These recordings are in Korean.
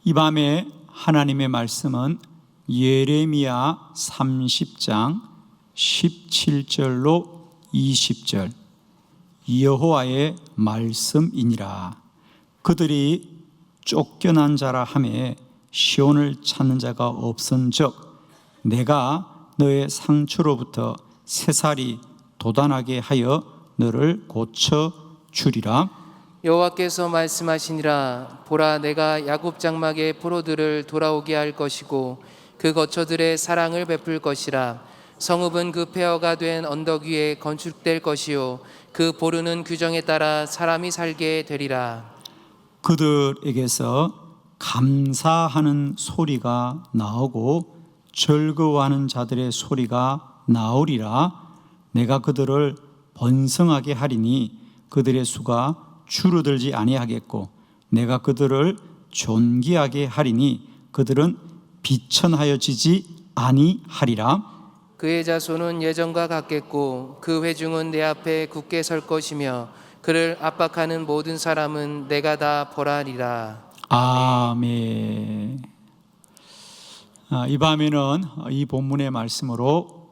이 밤에 하나님의 말씀은 예레미야 30장 17절로 20절, 여호와의 말씀이니라. 그들이 쫓겨난 자라 하매 시온을 찾는 자가 없은즉 내가 너의 상처로부터 새살이 돋아나게 하여 너를 고쳐 주리라. 여호와께서 말씀하시니라. 보라, 내가 야곱 장막의 포로들을 돌아오게 할 것이고 그 거처들의 사랑을 베풀 것이라. 성읍은 그 폐허가 된 언덕 위에 건축될 것이요 그 보르는 규정에 따라 사람이 살게 되리라. 그들에게서 감사하는 소리가 나오고 즐거워하는 자들의 소리가 나오리라. 내가 그들을 번성하게 하리니 그들의 수가 줄어들지 아니하겠고 내가 그들을 존귀하게 하리니 그들은 비천하여지지 아니하리라. 그의 자손은 예전과 같겠고 그 회중은 내 앞에 굳게 설 것이며 그를 압박하는 모든 사람은 내가 다 벌하리라. 아멘. 이 밤에는 이 본문의 말씀으로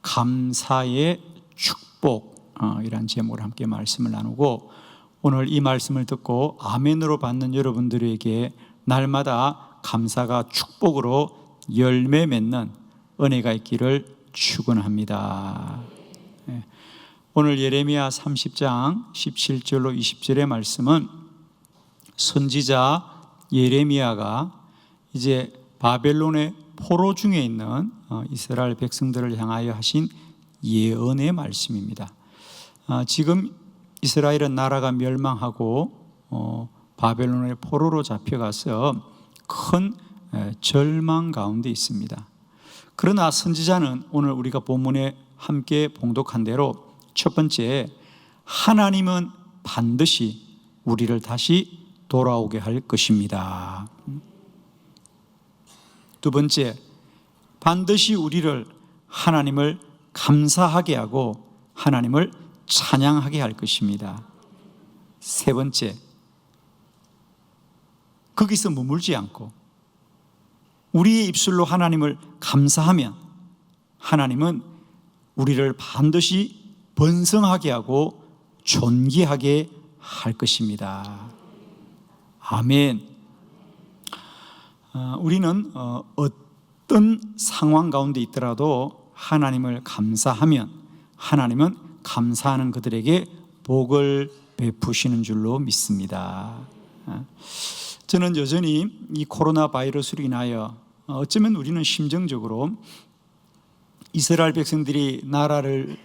감사의 축복이란 제목으로 함께 말씀을 나누고, 오늘 이 말씀을 듣고 아멘으로 받는 여러분들에게 날마다 감사가 축복으로 열매 맺는 은혜가 있기를 축원합니다. 오늘 예레미야 30장 17절로 20절의 말씀은 선지자 예레미야가 이제 바벨론의 포로 중에 있는 이스라엘 백성들을 향하여 하신 예언의 말씀입니다. 지금 이스라엘은 나라가 멸망하고 바벨론의 포로로 잡혀가서 큰 절망 가운데 있습니다. 그러나 선지자는 오늘 우리가 본문에 함께 봉독한 대로 첫 번째, 하나님은 반드시 우리를 다시 돌아오게 할 것입니다. 두 번째, 반드시 우리를 하나님을 감사하게 하고 하나님을 찬양하게 할 것입니다. 세 번째, 거기서 머물지 않고 우리의 입술로 하나님을 감사하면 하나님은 우리를 반드시 번성하게 하고 존귀하게 할 것입니다. 아멘. 우리는 어떤 상황 가운데 있더라도 하나님을 감사하면 하나님은 감사하는 그들에게 복을 베푸시는 줄로 믿습니다. 저는 여전히 이 코로나 바이러스로 인하여 어쩌면 우리는 심정적으로 이스라엘 백성들이 나라를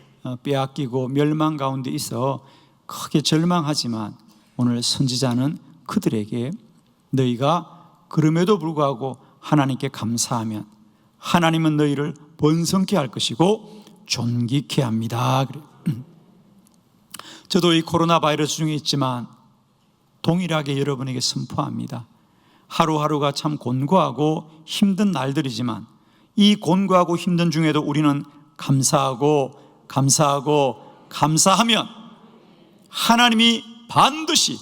빼앗기고 멸망 가운데 있어 크게 절망하지만 오늘 선지자는 그들에게 너희가 그럼에도 불구하고 하나님께 감사하면 하나님은 너희를 번성케 할 것이고 존귀케 합니다. 저도 이 코로나 바이러스 중에 있지만 동일하게 여러분에게 선포합니다. 하루하루가 참 곤고하고 힘든 날들이지만 이 곤고하고 힘든 중에도 우리는 감사하고 감사하면 하나님이 반드시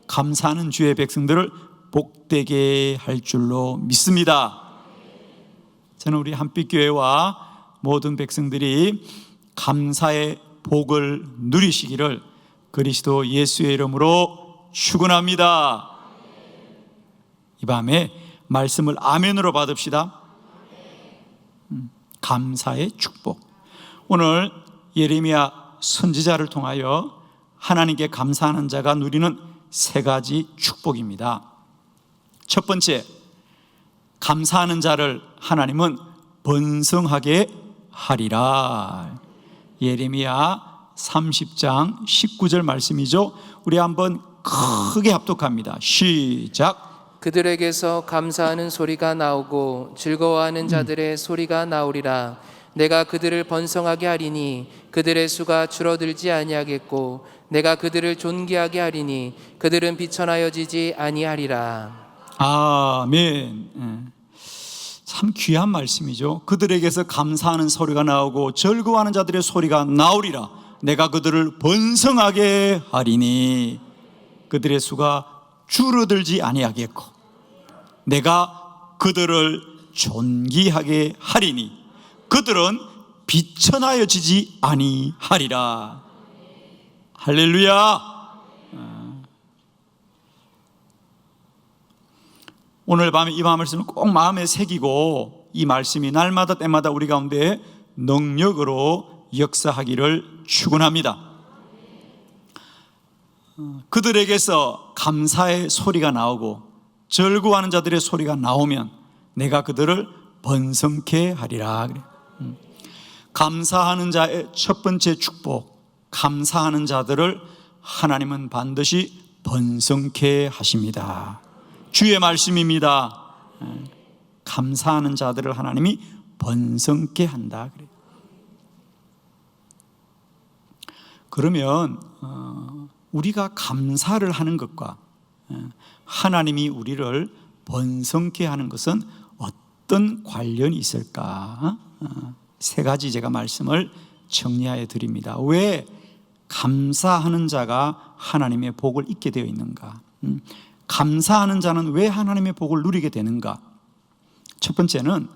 감사하는 주의 백성들을 복되게 할 줄로 믿습니다. 저는 우리 한빛교회와 모든 백성들이 감사의 복을 누리시기를 그리스도 예수의 이름으로 축원합니다. 이 밤에 말씀을 아멘으로 받읍시다. 감사의 축복. 오늘 예레미야 선지자를 통하여 하나님께 감사하는 자가 누리는 세 가지 축복입니다. 첫 번째, 감사하는 자를 하나님은 번성하게 하리라. 예레미야 30장 19절 말씀이죠. 우리 한번 크게 합독합니다. 시작. 그들에게서 감사하는 소리가 나오고 즐거워하는 자들의 소리가 나오리라. 내가 그들을 번성하게 하리니 그들의 수가 줄어들지 아니하겠고 내가 그들을 존귀하게 하리니 그들은 비천하여지지 아니하리라. 아멘. 참 귀한 말씀이죠. 그들에게서 감사하는 소리가 나오고 즐거워하는 자들의 소리가 나오리라. 내가 그들을 번성하게 하리니 그들의 수가 줄어들지 아니하겠고 내가 그들을 존귀하게 하리니 그들은 비천하여지지 아니하리라. 할렐루야. 오늘 밤에 이 말씀을 꼭 마음에 새기고 이 말씀이 날마다 때마다 우리 가운데 능력으로 역사하기를 축원합니다. 그들에게서 감사의 소리가 나오고 절구하는 자들의 소리가 나오면 내가 그들을 번성케 하리라. 감사하는 자의 첫 번째 축복, 감사하는 자들을 하나님은 반드시 번성케 하십니다. 주의 말씀입니다. 감사하는 자들을 하나님이 번성케 한다. 그러면 우리가 감사를 하는 것과 하나님이 우리를 번성케 하는 것은 어떤 관련이 있을까? 세 가지 제가 말씀을 정리하여 드립니다. 왜 감사하는 자가 하나님의 복을 입게 되어 있는가? 감사하는 자는 왜 하나님의 복을 누리게 되는가? 첫 번째는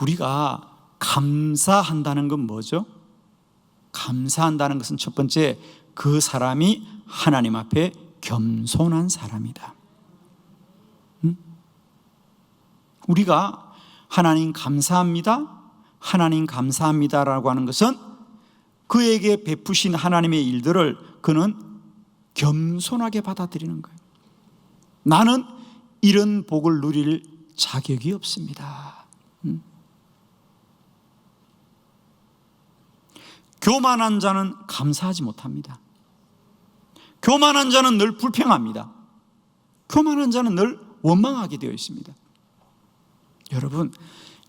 우리가 감사한다는 건 뭐죠? 감사한다는 것은 첫 번째, 그 사람이 하나님 앞에 겸손한 사람이다. 우리가 하나님 감사합니다, 하나님 감사합니다라고 하는 것은 그에게 베푸신 하나님의 일들을 그는 겸손하게 받아들이는 거예요. 나는 이런 복을 누릴 자격이 없습니다. 교만한 자는 감사하지 못합니다. 교만한 자는 늘 불평합니다. 교만한 자는 늘 원망하게 되어 있습니다. 여러분,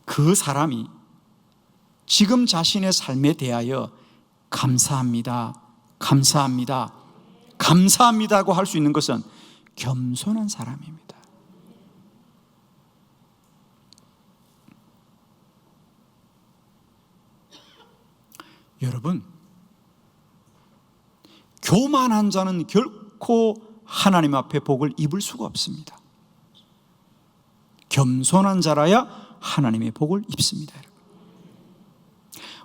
그 사람이 지금 자신의 삶에 대하여 감사합니다, 감사합니다, 감사합니다고 할 수 있는 것은 겸손한 사람입니다. 여러분, 교만한 자는 결코 하나님 앞에 복을 입을 수가 없습니다. 겸손한 자라야 하나님의 복을 입습니다.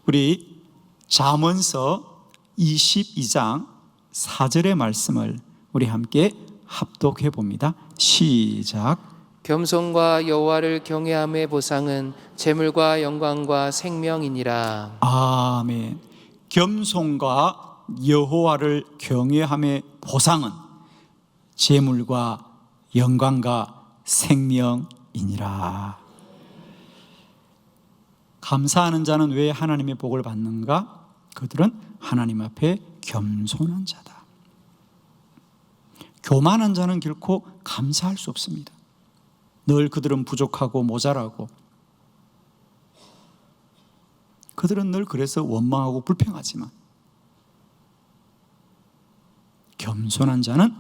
우리 잠언서 22장 4절의 말씀을 우리 함께 합독해 봅니다. 시작. 겸손과 여호와를 경외함의 보상은 재물과 영광과 생명이니라. 아멘. 겸손과 여호와를 경외함의 보상은 재물과 영광과 생명이니라. 감사하는 자는 왜 하나님의 복을 받는가? 그들은 하나님 앞에 겸손한 자다. 교만한 자는 결코 감사할 수 없습니다. 늘 그들은 부족하고 모자라고, 그들은 늘 그래서 원망하고 불평하지만 겸손한 자는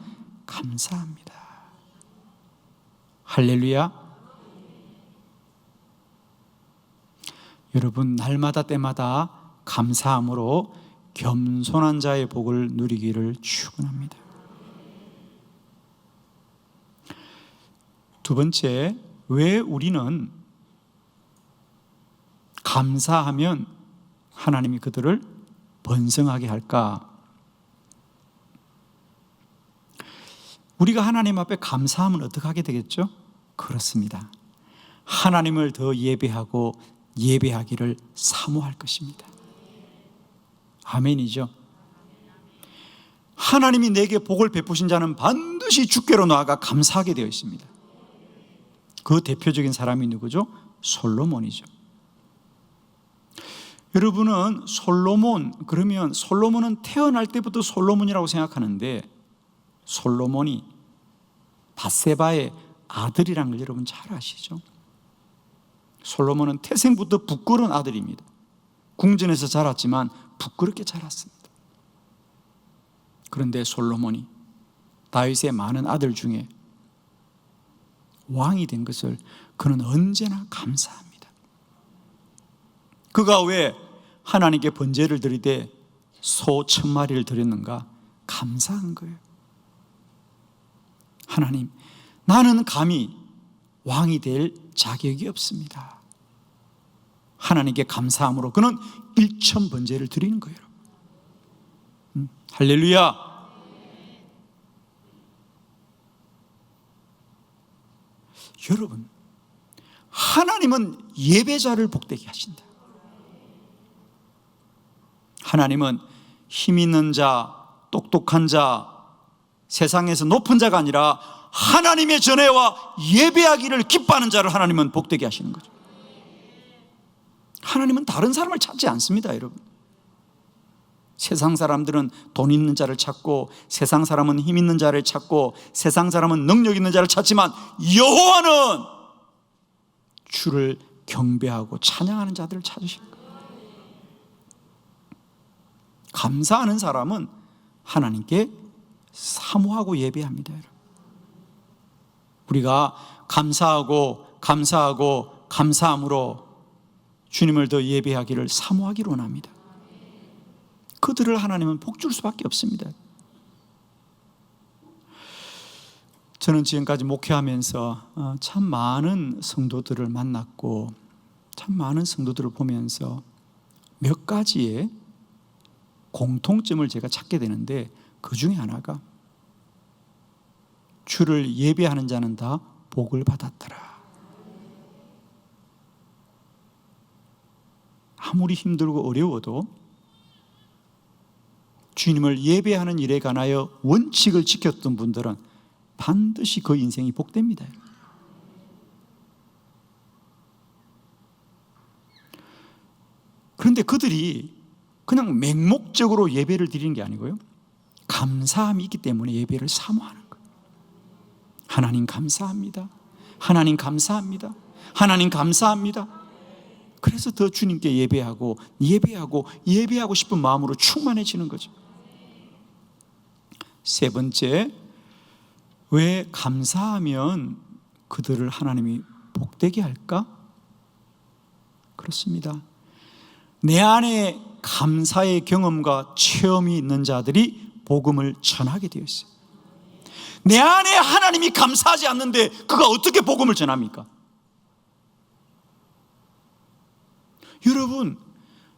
감사합니다. 할렐루야. 여러분, 날마다 때마다 감사함으로 겸손한 자의 복을 누리기를 축원합니다. 두 번째, 왜 우리는 감사하면 하나님이 그들을 번성하게 할까? 우리가 하나님 앞에 감사하면 어떻게 하게 되겠죠? 그렇습니다. 하나님을 더 예배하고 예배하기를 사모할 것입니다. 아멘이죠. 하나님이 내게 복을 베푸신 자는 반드시 주께로 나아가 감사하게 되어 있습니다. 그 대표적인 사람이 누구죠? 솔로몬이죠. 여러분은 솔로몬, 그러면 솔로몬은 태어날 때부터 솔로몬이라고 생각하는데 솔로몬이 밧세바의 아들이라는 걸 여러분 잘 아시죠? 솔로몬은 태생부터 부끄러운 아들입니다. 궁전에서 자랐지만 부끄럽게 자랐습니다. 그런데 솔로몬이 다윗의 많은 아들 중에 왕이 된 것을 그는 언제나 감사합니다. 그가 왜 하나님께 번제를 드리되 소 1000마리를 드렸는가? 감사한 거예요. 하나님, 나는 감히 왕이 될 자격이 없습니다. 하나님께 감사함으로 그는 일천번제를 드리는 거예요. 할렐루야. 여러분, 하나님은 예배자를 복되게 하신다. 하나님은 힘 있는 자, 똑똑한 자, 세상에서 높은 자가 아니라 하나님의 전회와 예배하기를 기뻐하는 자를 하나님은 복되게 하시는 거죠. 하나님은 다른 사람을 찾지 않습니다, 여러분. 세상 사람들은 돈 있는 자를 찾고, 세상 사람은 힘 있는 자를 찾고, 세상 사람은 능력 있는 자를 찾지만 여호와는 주를 경배하고 찬양하는 자들을 찾으신 거예요. 감사하는 사람은 하나님께 사모하고 예배합니다, 여러분. 우리가 감사함으로 주님을 더 예배하기를 사모하기를 원합니다. 그들을 하나님은 복줄 수밖에 없습니다. 저는 지금까지 목회하면서 참 많은 성도들을 만났고, 참 많은 성도들을 보면서 몇 가지의 공통점을 제가 찾게 되는데, 그 중에 하나가 주를 예배하는 자는 다 복을 받았더라. 아무리 힘들고 어려워도 주님을 예배하는 일에 관하여 원칙을 지켰던 분들은 반드시 그 인생이 복됩니다. 그런데 그들이 그냥 맹목적으로 예배를 드리는 게 아니고요, 감사함이 있기 때문에 예배를 사모하는 거예요. 하나님 감사합니다. 하나님 감사합니다. 하나님 감사합니다. 그래서 더 주님께 예배하고 싶은 마음으로 충만해지는 거죠. 세 번째, 왜 감사하면 그들을 하나님이 복되게 할까? 그렇습니다. 내 안에 감사의 경험과 체험이 있는 자들이 복음을 전하게 되어 있어요. 내 안에 하나님이 감사하지 않는데 그가 어떻게 복음을 전합니까? 여러분,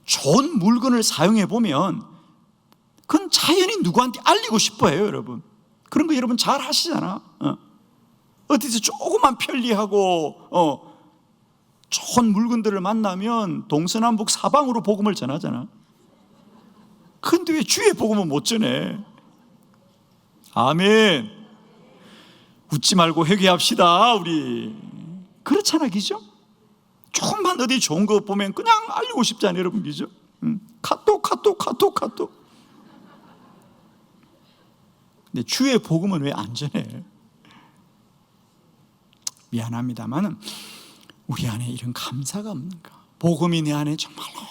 좋은 물건을 사용해 보면 그건 자연히 누구한테 알리고 싶어요, 여러분. 그런 거 여러분 잘 하시잖아. 어디서 조그만 편리하고 좋은 물건들을 만나면 동서남북 사방으로 복음을 전하잖아. 근데 왜 주의 복음은 못 전해? 아멘. 웃지 말고 회개합시다, 우리. 그렇잖아, 그죠? 조금만 어디 좋은 거 보면 그냥 알리고 싶잖아요, 여러분, 그죠? 카톡. 근데 주의 복음은 왜 안 전해? 미안합니다만 우리 안에 이런 감사가 없는가? 복음이 내 안에 정말로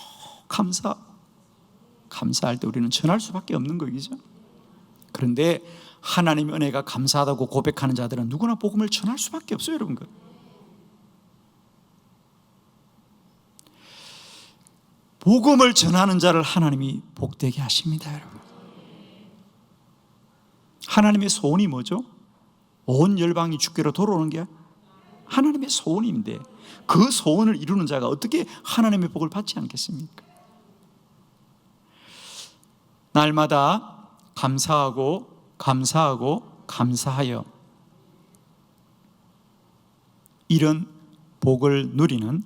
감사할 때 우리는 전할 수밖에 없는 거죠. 그런데 하나님의 은혜가 감사하다고 고백하는 자들은 누구나 복음을 전할 수밖에 없어요, 여러분. 복음을 전하는 자를 하나님이 복되게 하십니다, 여러분. 하나님의 소원이 뭐죠? 온 열방이 주께로 돌아오는 게 하나님의 소원인데, 그 소원을 이루는 자가 어떻게 하나님의 복을 받지 않겠습니까? 날마다 감사하여 이런 복을 누리는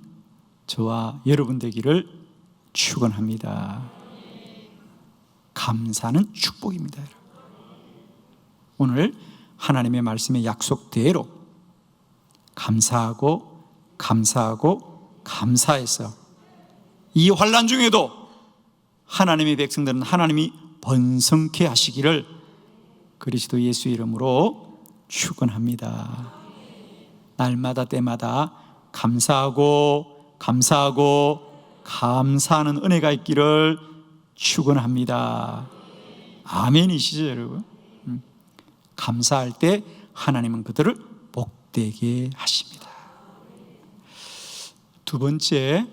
저와 여러분 되기를 축원합니다. 감사는 축복입니다. 오늘 하나님의 말씀의 약속대로 감사해서 이 환난 중에도 하나님의 백성들은 하나님이 번성케 하시기를 그리스도 예수 이름으로 축원합니다. 날마다 때마다 감사하는 은혜가 있기를 축원합니다. 아멘이시죠, 여러분? 감사할 때 하나님은 그들을 복되게 하십니다. 두 번째,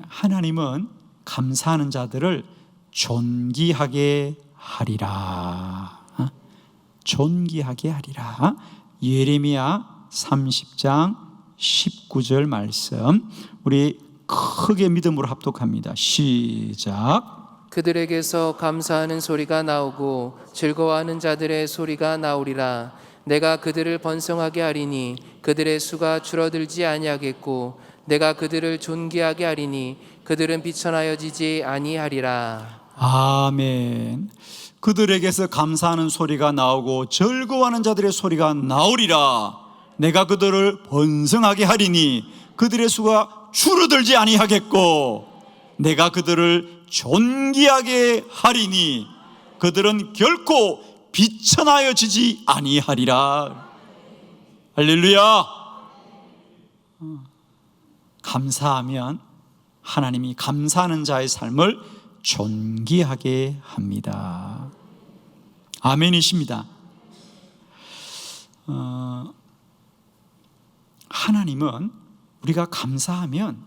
하나님은 감사하는 자들을 존귀하게 하리라. 존귀하게 하리라. 예레미야 30장 19절 우리 크게 믿음으로 합독합니다. 시작. 그들에게서 감사하는 소리가 나오고 즐거워하는 자들의 소리가 나오리라. 내가 그들을 번성하게 하리니 그들의 수가 줄어들지 아니하겠고 내가 그들을 존귀하게 하리니 그들은 비천하여지지 아니하리라. 아멘. 그들에게서 감사하는 소리가 나오고 즐거워하는 자들의 소리가 나오리라. 내가 그들을 번성하게 하리니 그들의 수가 줄어들지 아니하겠고 내가 그들을 존귀하게 하리니 그들은 결코 비천하여지지 아니하리라. 할렐루야. 감사하면 하나님이 감사하는 자의 삶을 존귀하게 합니다. 아멘이십니다. 하나님은 우리가 감사하면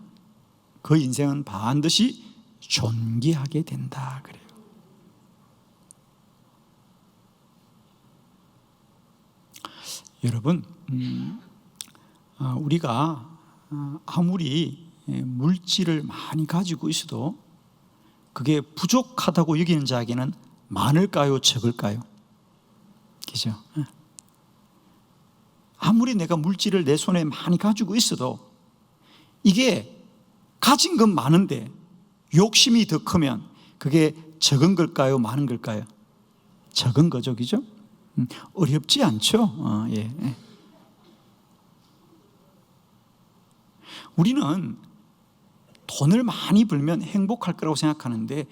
그 인생은 반드시 존귀하게 된다 그래요. 여러분, 우리가 아무리 물질을 많이 가지고 있어도 그게 부족하다고 여기는 자에게는 많을까요? 적을까요? 그죠? 아무리 내가 물질을 내 손에 많이 가지고 있어도 이게 가진 건 많은데 욕심이 더 크면 그게 적은 걸까요? 많은 걸까요? 적은 거죠, 그죠? 어렵지 않죠? 예. 우리는 돈을 많이 벌면 행복할 거라고 생각하는데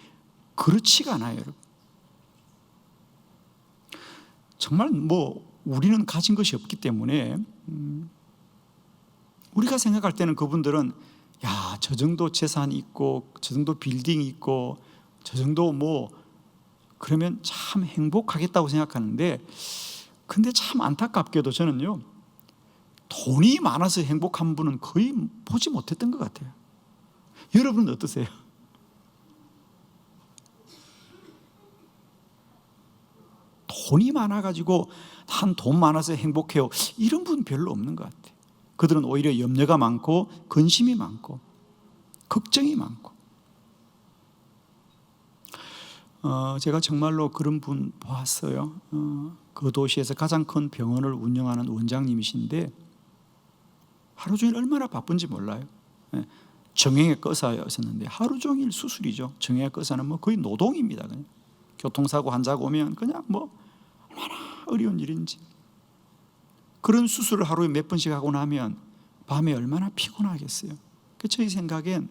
그렇지가 않아요, 여러분. 정말 우리는 가진 것이 없기 때문에 우리가 생각할 때는 그분들은 야, 저 정도 재산이 있고 저 정도 빌딩이 있고 저 정도 그러면 참 행복하겠다고 생각하는데 근데 참 안타깝게도 저는요 돈이 많아서 행복한 분은 거의 보지 못했던 것 같아요. 여러분은 어떠세요? 돈이 많아가지고 한 돈 많아서 행복해요 이런 분 별로 없는 것 같아요. 그들은 오히려 염려가 많고 근심이 많고 걱정이 많고 제가 정말로 그런 분 보았어요. 그 도시에서 가장 큰 병원을 운영하는 원장님이신데 하루 종일 얼마나 바쁜지 몰라요. 정형외과 의사였었는데 하루 종일 수술이죠. 정형외과 의사는 거의 노동입니다. 그냥. 교통사고 환자가 오면 그냥 얼마나 어려운 일인지 그런 수술을 하루에 몇 번씩 하고 나면 밤에 얼마나 피곤하겠어요. 저희 생각엔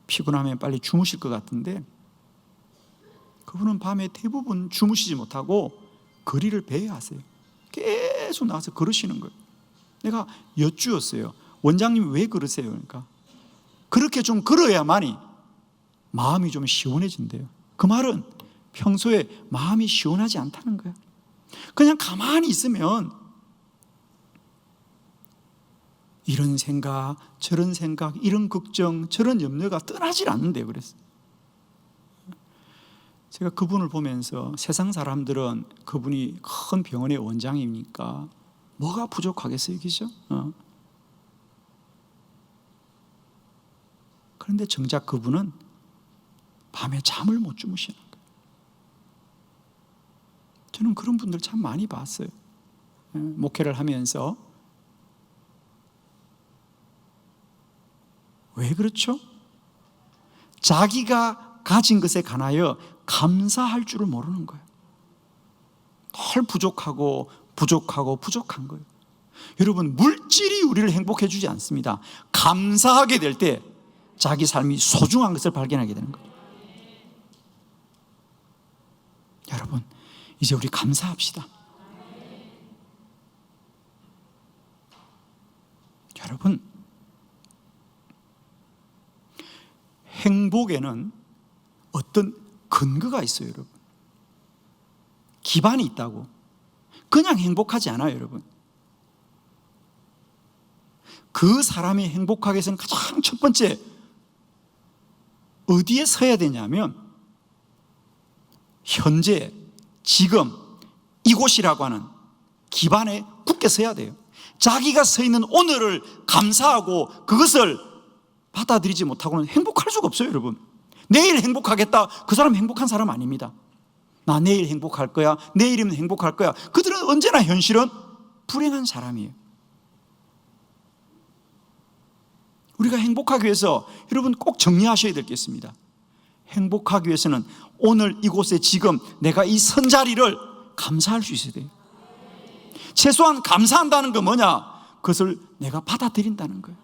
피곤하면 빨리 주무실 것 같은데 그분은 밤에 대부분 주무시지 못하고 거리를 배회하세요. 계속 나와서 걸으시는 거예요. 내가 여쭈었어요. 원장님 왜 그러세요? 그러니까 그렇게 좀 걸어야만이 마음이 좀 시원해진대요. 그 말은 평소에 마음이 시원하지 않다는 거예요. 그냥 가만히 있으면 이런 생각, 저런 생각, 이런 걱정, 저런 염려가 떠나질 않는데요. 그래서 제가 그분을 보면서 세상 사람들은 그분이 큰 병원의 원장이니까 뭐가 부족하겠어요, 그죠? 그런데 정작 그분은 밤에 잠을 못 주무시는 거예요. 저는 그런 분들 참 많이 봤어요. 목회를 하면서. 왜 그렇죠? 자기가 가진 것에 관하여 감사할 줄을 모르는 거예요. 늘 부족한 거예요. 여러분, 물질이 우리를 행복해 주지 않습니다. 감사하게 될 때 자기 삶이 소중한 것을 발견하게 되는 거예요. 여러분, 이제 우리 감사합시다. 여러분, 행복에는 어떤 근거가 있어요, 여러분. 기반이 있다고. 그냥 행복하지 않아요, 여러분. 그 사람이 행복하게 해서는 가장 첫 번째 어디에 서야 되냐면 현재, 지금, 이곳이라고 하는 기반에 굳게 서야 돼요. 자기가 서 있는 오늘을 감사하고 그것을 받아들이지 못하고는 행복할 수가 없어요, 여러분. 내일 행복하겠다, 그 사람 행복한 사람 아닙니다. 나 내일 행복할 거야, 내일이면 행복할 거야. 그들은 언제나 현실은 불행한 사람이에요. 우리가 행복하기 위해서 여러분 꼭 정리하셔야 될 게 있습니다. 행복하기 위해서는 오늘 이곳에 지금 내가 이 선 자리를 감사할 수 있어야 돼요. 최소한 감사한다는 건 뭐냐? 그것을 내가 받아들인다는 거예요.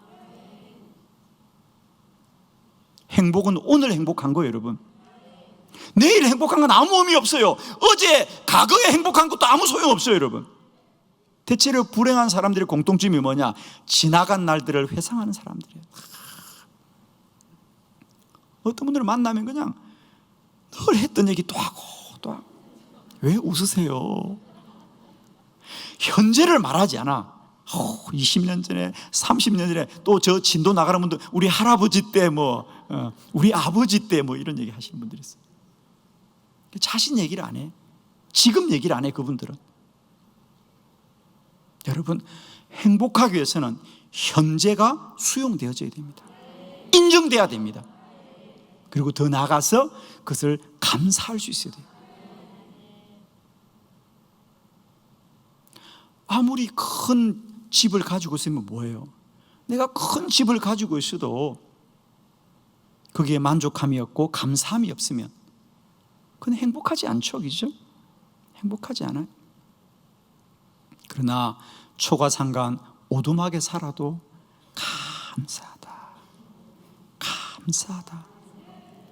행복은 오늘 행복한 거예요, 여러분. 내일 행복한 건 아무 의미 없어요. 어제 과거에 행복한 것도 아무 소용없어요, 여러분. 대체로 불행한 사람들의 공통점이 뭐냐? 지나간 날들을 회상하는 사람들이에요. 어떤 분들을 만나면 그냥 늘 했던 얘기 또 하고 또 하고. 왜 웃으세요? 현재를 말하지 않아. 20년 전에, 30년 전에, 또 저 진도 나가는 분들, 우리 할아버지 때 우리 아버지 때 이런 얘기 하시는 분들이 있어요. 자신 얘기를 안 해. 지금 얘기를 안 해, 그분들은. 여러분, 행복하기 위해서는 현재가 수용되어져야 됩니다. 인정돼야 됩니다. 그리고 더 나아가서 그것을 감사할 수 있어야 돼요. 아무리 큰 집을 가지고 있으면 뭐예요? 내가 큰 집을 가지고 있어도 거기에 만족함이 없고 감사함이 없으면 그건 행복하지 않죠, 그죠? 행복하지 않아요. 그러나 초가상간 오두막에 살아도 감사하다, 감사하다.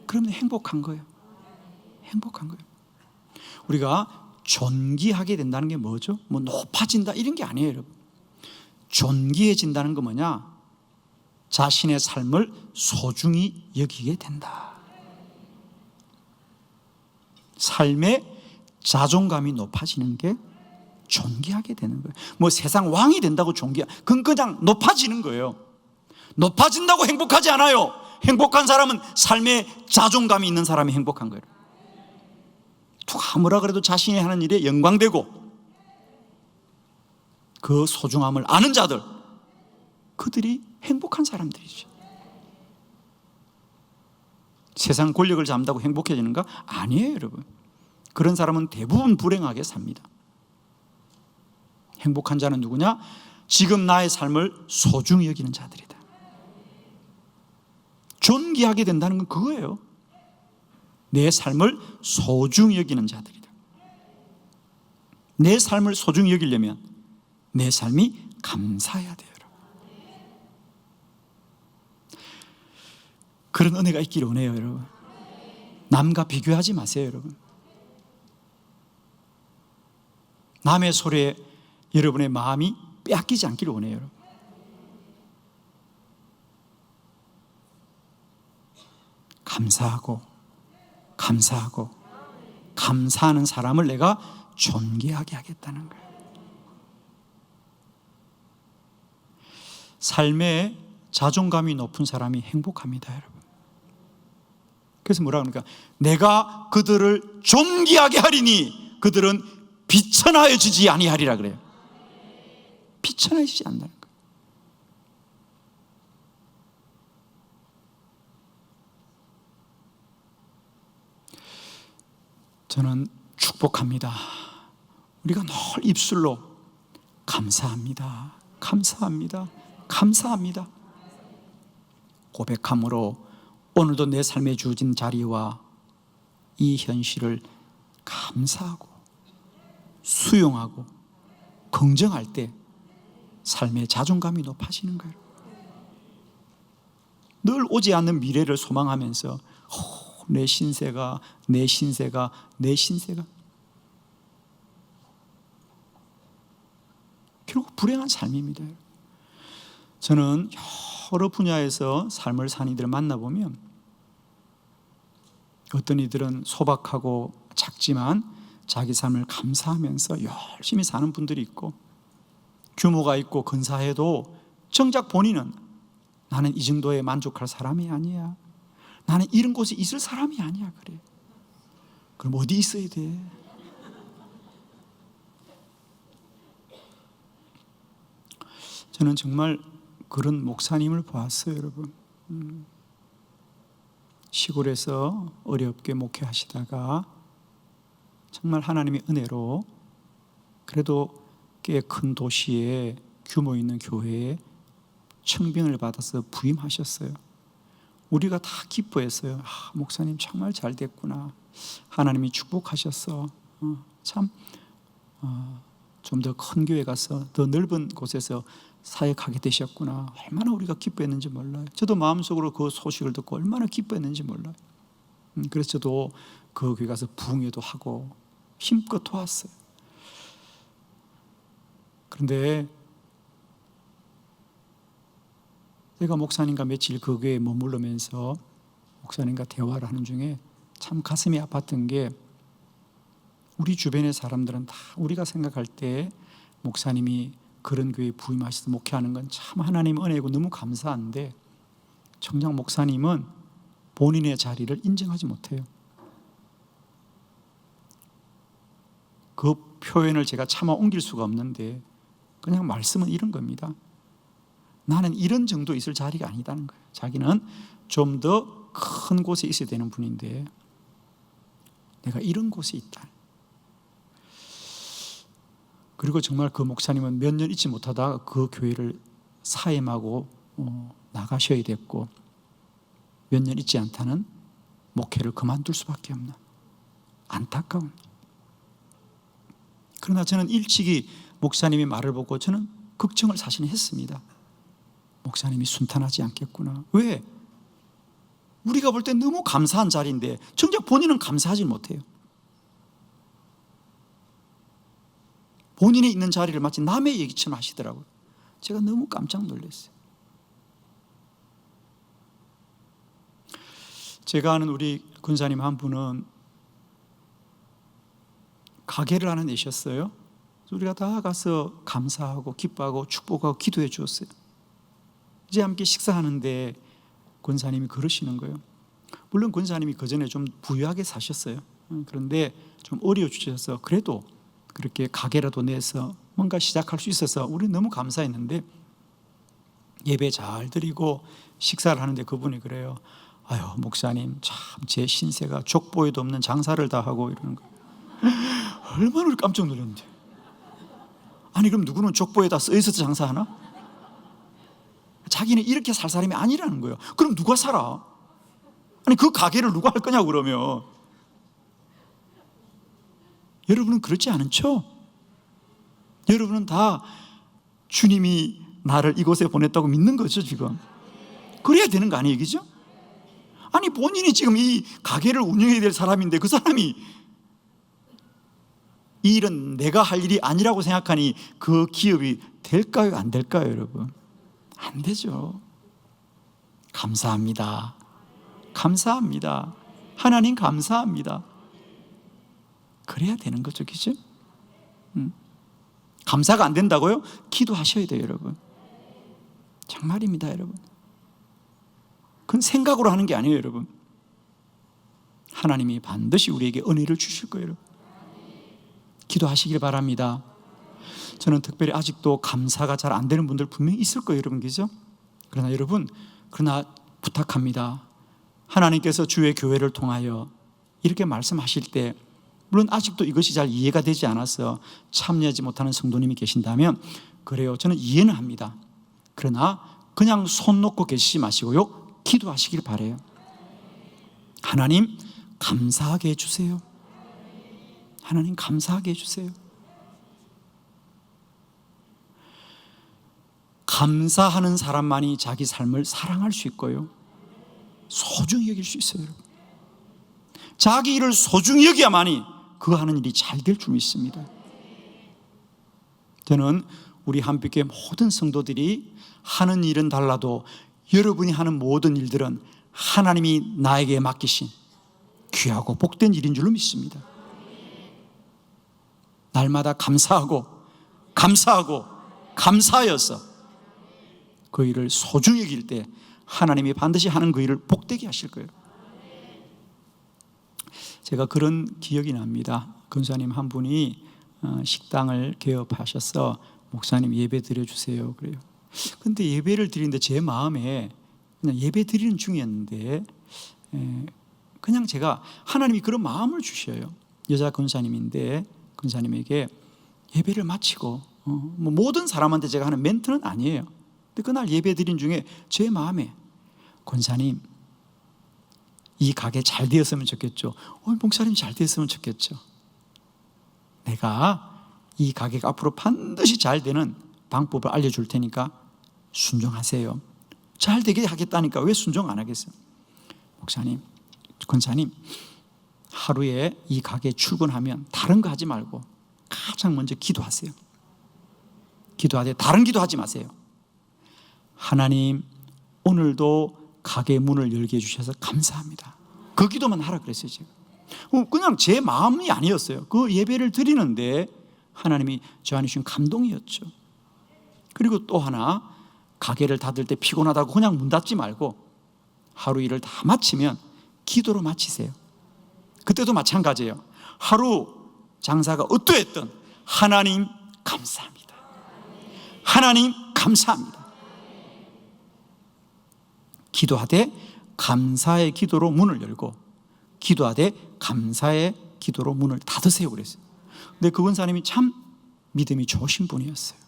그러면 행복한 거예요. 행복한 거예요. 우리가 존귀하게 된다는 게 뭐죠? 높아진다 이런 게 아니에요, 여러분. 존귀해진다는 건 뭐냐? 자신의 삶을 소중히 여기게 된다. 삶의 자존감이 높아지는 게 존귀하게 되는 거예요. 세상 왕이 된다고 그건 그냥 높아지는 거예요. 높아진다고 행복하지 않아요. 행복한 사람은 삶의 자존감이 있는 사람이 행복한 거예요. 누가 뭐라 그래도 자신이 하는 일에 영광되고 그 소중함을 아는 자들, 그들이 행복한 사람들이죠. 세상 권력을 잡는다고 행복해지는가? 아니에요, 여러분. 그런 사람은 대부분 불행하게 삽니다. 행복한 자는 누구냐? 지금 나의 삶을 소중히 여기는 자들이다. 존귀하게 된다는 건 그거예요. 내 삶을 소중히 여기는 자들이다. 내 삶을 소중히 여기려면 내 삶이 감사해야 돼요, 여러분. 그런 은혜가 있기를 원해요, 여러분. 남과 비교하지 마세요, 여러분. 남의 소리에 여러분의 마음이 빼앗기지 않기를 원해요, 여러분. 감사하고 감사하는 사람을 내가 존귀하게 하겠다는 거예요. 삶에 자존감이 높은 사람이 행복합니다, 여러분. 그래서 뭐라 그러니까 내가 그들을 존귀하게 하리니 그들은 비천하여지지 아니하리라 그래요. 비천하여지지 않는다는 거예요. 저는 축복합니다. 우리가 늘 입술로 감사합니다, 감사합니다, 감사합니다 고백함으로 오늘도 내 삶에 주어진 자리와 이 현실을 감사하고 수용하고 긍정할 때 삶의 자존감이 높아지는 거예요. 늘 오지 않는 미래를 소망하면서 내 신세가 결국 불행한 삶입니다. 저는 여러 분야에서 삶을 사는 이들을 만나보면 어떤 이들은 소박하고 작지만 자기 삶을 감사하면서 열심히 사는 분들이 있고, 규모가 있고 근사해도 정작 본인은 나는 이 정도에 만족할 사람이 아니야, 나는 이런 곳에 있을 사람이 아니야. 그래. 그럼 어디 있어야 돼? 저는 정말 그런 목사님을 보았어요, 여러분. 시골에서 어렵게 목회하시다가 정말 하나님의 은혜로 그래도 꽤 큰 도시에 규모 있는 교회에 청빙을 받아서 부임하셨어요. 우리가 다 기뻐했어요. 목사님 정말 잘 됐구나. 하나님이 축복하셨어. 참 좀 더 큰 교회 가서 더 넓은 곳에서 사역하게 되셨구나. 얼마나 우리가 기뻐했는지 몰라요. 저도 마음속으로 그 소식을 듣고 얼마나 기뻐했는지 몰라요. 그래서 저도 그 교회 가서 부흥회도 하고 힘껏 도왔어요. 그런데 제가 목사님과 며칠 그 교회에 머무르면서 목사님과 대화를 하는 중에 참 가슴이 아팠던 게, 우리 주변의 사람들은 다 우리가 생각할 때 목사님이 그런 교회에 부임하셔서 목회하는 건 참 하나님의 은혜고 너무 감사한데, 정작 목사님은 본인의 자리를 인정하지 못해요. 그 표현을 제가 차마 옮길 수가 없는데 그냥 말씀은 이런 겁니다. 나는 이런 정도 있을 자리가 아니다는 거예요. 자기는 좀 더 큰 곳에 있어야 되는 분인데 내가 이런 곳에 있다. 그리고 정말 그 목사님은 몇 년 있지 못하다가 그 교회를 사임하고 나가셔야 됐고, 몇 년 있지 않다는 목회를 그만둘 수밖에 없는 안타까운. 그러나 저는 일찍이 목사님의 말을 보고 저는 걱정을 사실은 했습니다. 목사님이 순탄하지 않겠구나. 왜? 우리가 볼 때 너무 감사한 자리인데 정작 본인은 감사하지 못해요. 본인이 있는 자리를 마치 남의 얘기처럼 하시더라고요. 제가 너무 깜짝 놀랐어요. 제가 아는 우리 군사님 한 분은 가게를 하나 내셨어요. 우리가 다 가서 감사하고 기뻐하고 축복하고 기도해 주었어요. 이제 함께 식사하는데 권사님이 그러시는 거예요. 물론 권사님이 그전에 좀 부유하게 사셨어요. 그런데 좀 어려워 주셔서 그래도 그렇게 가게라도 내서 뭔가 시작할 수 있어서 우리 너무 감사했는데, 예배 잘 드리고 식사를 하는데 그분이 그래요. 아유, 목사님 참 제 신세가 족보에도 없는 장사를 다 하고 이러는 거예요. 얼마나 우리 깜짝 놀랐는데. 아니 그럼 누구는 족보에다 써 있어서 장사하나? 자기는 이렇게 살 사람이 아니라는 거예요. 그럼 누가 살아? 아니 그 가게를 누가 할 거냐고. 그러면 여러분은 그렇지 않죠? 여러분은 다 주님이 나를 이곳에 보냈다고 믿는 거죠 지금. 그래야 되는 거 아니에요, 그죠? 아니 본인이 지금 이 가게를 운영해야 될 사람인데 그 사람이 이 일은 내가 할 일이 아니라고 생각하니 그 기업이 될까요, 안 될까요, 여러분? 안 되죠. 감사합니다. 감사합니다. 하나님 감사합니다. 그래야 되는 거죠, 그죠? 감사가 안 된다고요? 기도하셔야 돼요, 여러분. 정말입니다, 여러분. 그건 생각으로 하는 게 아니에요, 여러분. 하나님이 반드시 우리에게 은혜를 주실 거예요, 여러분. 기도하시길 바랍니다. 저는 특별히 아직도 감사가 잘 안 되는 분들 분명히 있을 거예요, 여러분, 그죠? 그러나 여러분, 부탁합니다. 하나님께서 주의 교회를 통하여 이렇게 말씀하실 때, 물론 아직도 이것이 잘 이해가 되지 않아서 참여하지 못하는 성도님이 계신다면 그래요, 저는 이해는 합니다. 그러나 그냥 손 놓고 계시지 마시고요, 기도하시길 바라요. 하나님 감사하게 해주세요. 하나님 감사하게 해주세요. 감사하는 사람만이 자기 삶을 사랑할 수 있고요, 소중히 여길 수 있어요. 여러분. 자기 일을 소중히 여기야만이 그 하는 일이 잘 될 줄 믿습니다. 저는 우리 한빛교회 모든 성도들이 하는 일은 달라도 여러분이 하는 모든 일들은 하나님이 나에게 맡기신 귀하고 복된 일인 줄로 믿습니다. 날마다 감사하고 감사하여서 그 일을 소중히 여길 때 하나님이 반드시 하는 그 일을 복되게 하실 거예요. 제가 그런 기억이 납니다. 근사님 한 분이 식당을 개업하셔서 목사님 예배 드려주세요 그래요. 근데 예배를 드리는데 제 마음에 그냥 예배 드리는 중이었는데 그냥 제가 하나님이 그런 마음을 주셔요. 여자 권사님인데 권사님에게 예배를 마치고 뭐 모든 사람한테 제가 하는 멘트는 아니에요. 근데 그날 예배 드린 중에 제 마음에 권사님 이 가게 잘 되었으면 좋겠죠. 목사님 잘 되었으면 좋겠죠. 내가 이 가게가 앞으로 반드시 잘 되는 방법을 알려줄 테니까 순종하세요. 잘 되게 하겠다니까 왜 순종 안 하겠어요? 목사님, 권사님, 하루에 이 가게 출근하면 다른 거 하지 말고 가장 먼저 기도하세요. 기도하되 다른 기도하지 마세요. 하나님, 오늘도 가게 문을 열게 해주셔서 감사합니다. 그 기도만 하라 그랬어요. 제가 그냥 제 마음이 아니었어요. 그 예배를 드리는데 하나님이 저한테 주신 감동이었죠. 그리고 또 하나, 가게를 닫을 때 피곤하다고 그냥 문 닫지 말고 하루 일을 다 마치면 기도로 마치세요. 그때도 마찬가지예요. 하루 장사가 어떠했든 하나님 감사합니다. 하나님 감사합니다. 기도하되 감사의 기도로 문을 열고 기도하되 감사의 기도로 문을 닫으세요 그랬어요. 근데 그 권사님이 참 믿음이 좋으신 분이었어요.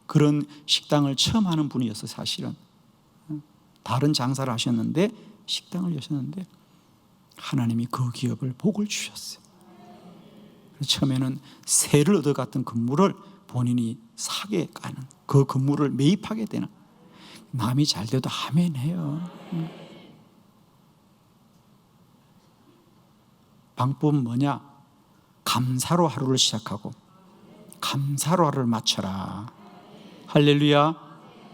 그런 식당을 처음 하는 분이었어요. 사실은 다른 장사를 하셨는데 식당을 여셨는데 하나님이 그 기업을 복을 주셨어요. 처음에는 세를 얻어갔던 건물을 본인이 사게 가는, 그 건물을 매입하게 되는, 남이 잘 돼도 아멘 해요. 방법은 뭐냐? 감사로 하루를 시작하고 감사로 하루를 마쳐라. 할렐루야.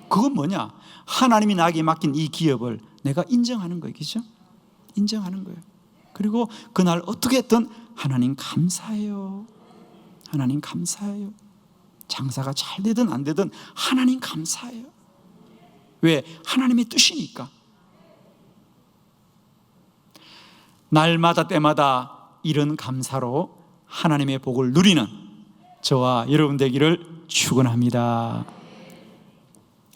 그건 뭐냐? 하나님이 나에게 맡긴 이 기업을 내가 인정하는 거예요. 그죠? 인정하는 거예요. 그리고 그날 어떻게 했든 하나님 감사해요. 하나님 감사해요. 장사가 잘 되든 안 되든 하나님 감사해요. 왜? 하나님의 뜻이니까. 날마다 때마다 이런 감사로 하나님의 복을 누리는 저와 여러분 되기를 축원합니다.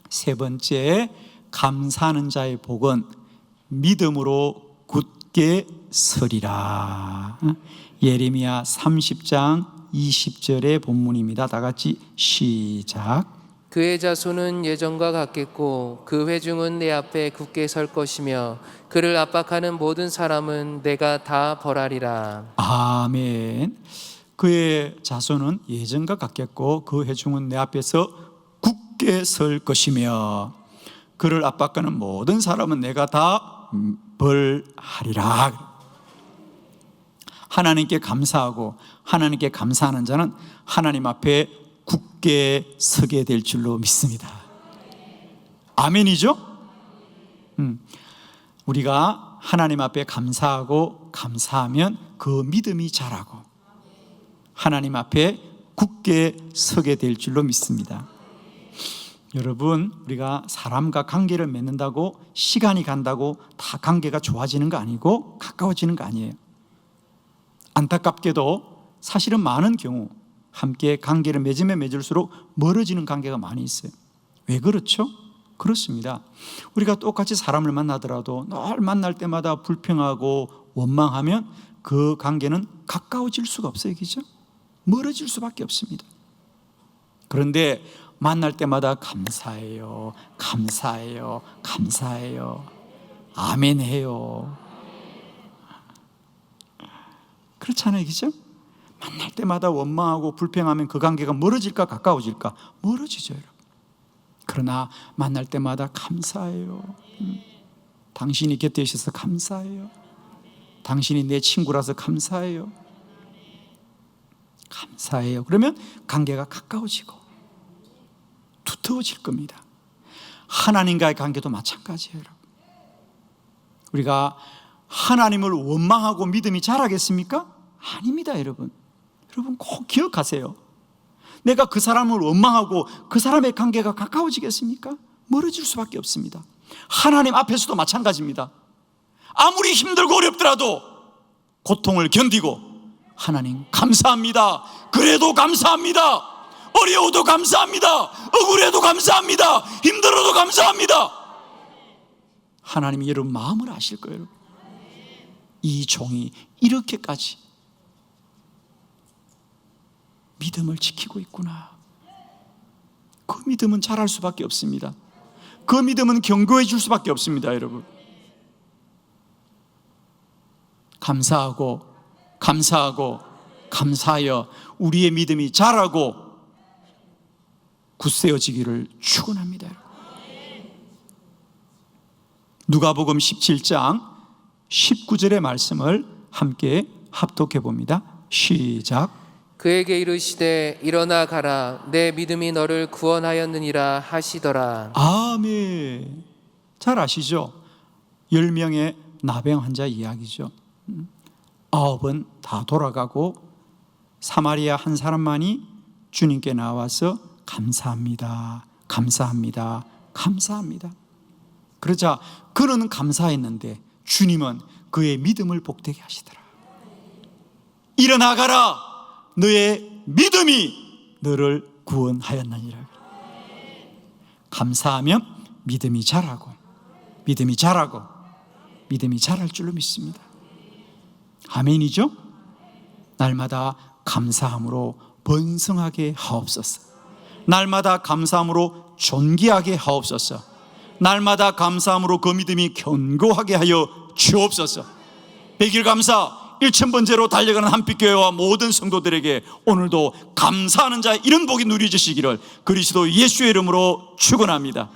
세 번째, 감사하는 자의 복은 믿음으로 굳게 서리라. 예레미야 30장 20절의 본문입니다. 다 같이 시작. 그의 자손은 예전과 같겠고 그 회중은 내 앞에 굳게 설 것이며 그를 압박하는 모든 사람은 내가 다 벌하리라. 아멘. 그의 자손은 예전과 같겠고 그 회중은 내 앞에서 굳게 설 것이며 그를 압박하는 모든 사람은 내가 다 벌하리라. 하나님께 감사하고 하나님께 감사하는 자는 하나님 앞에 굳게 서게 될 줄로 믿습니다. 아멘이죠? 우리가 하나님 앞에 감사하고 감사하면 그 믿음이 자라고 하나님 앞에 굳게 서게 될 줄로 믿습니다. 여러분, 우리가 사람과 관계를 맺는다고 시간이 간다고 다 관계가 좋아지는 거 아니고 가까워지는 거 아니에요. 안타깝게도 사실은 많은 경우 함께 관계를 맺으면 맺을수록 멀어지는 관계가 많이 있어요. 왜 그렇죠? 그렇습니다. 우리가 똑같이 사람을 만나더라도 늘 만날 때마다 불평하고 원망하면 그 관계는 가까워질 수가 없어요. 그죠? 멀어질 수밖에 없습니다. 그런데 만날 때마다 감사해요, 감사해요, 감사해요, 아멘 해요. 그렇잖아요. 그죠? 만날 때마다 원망하고 불평하면 그 관계가 멀어질까 가까워질까? 멀어지죠, 여러분. 그러나 만날 때마다 감사해요. 당신이 곁에 있어서 감사해요. 당신이 내 친구라서 감사해요. 감사해요. 그러면 관계가 가까워지고 두터워질 겁니다. 하나님과의 관계도 마찬가지예요, 여러분. 우리가 하나님을 원망하고 믿음이 자라겠습니까? 아닙니다, 여러분. 여러분 꼭 기억하세요. 내가 그 사람을 원망하고 그 사람의 관계가 가까워지겠습니까? 멀어질 수밖에 없습니다. 하나님 앞에서도 마찬가지입니다. 아무리 힘들고 어렵더라도 고통을 견디고 하나님 감사합니다, 그래도 감사합니다, 어려워도 감사합니다. 억울해도 감사합니다. 힘들어도 감사합니다. 하나님이 여러분 마음을 아실 거예요. 여러분. 이 종이 이렇게까지 믿음을 지키고 있구나. 그 믿음은 자랄 수밖에 없습니다. 그 믿음은 견고해 줄 수밖에 없습니다. 여러분, 감사하고 감사하여 우리의 믿음이 자라고 굳세어지기를 축원합니다. 누가복음 17장 19절의 말씀을 함께 합독해 봅니다. 시작. 그에게 이르시되 일어나 가라 내 믿음이 너를 구원하였느니라 하시더라. 아멘. 잘 아시죠? 10명의 나병 환자 이야기죠. 9은 다 돌아가고 사마리아 한 사람만이 주님께 나와서 감사합니다, 감사합니다, 감사합니다. 그러자 그는 감사했는데 주님은 그의 믿음을 복되게 하시더라. 일어나가라, 너의 믿음이 너를 구원하였느니라. 감사하면 믿음이 자라고 믿음이 자랄 줄로 믿습니다. 아멘이죠? 날마다 감사함으로 번성하게 하옵소서. 날마다 감사함으로 존귀하게 하옵소서. 날마다 감사함으로 그 믿음이 견고하게 하여 주옵소서. 100일 감사 1000번째로 달려가는 한빛교회와 모든 성도들에게 오늘도 감사하는 자 이런 복이 누려지시기를 그리스도 예수의 이름으로 축원합니다.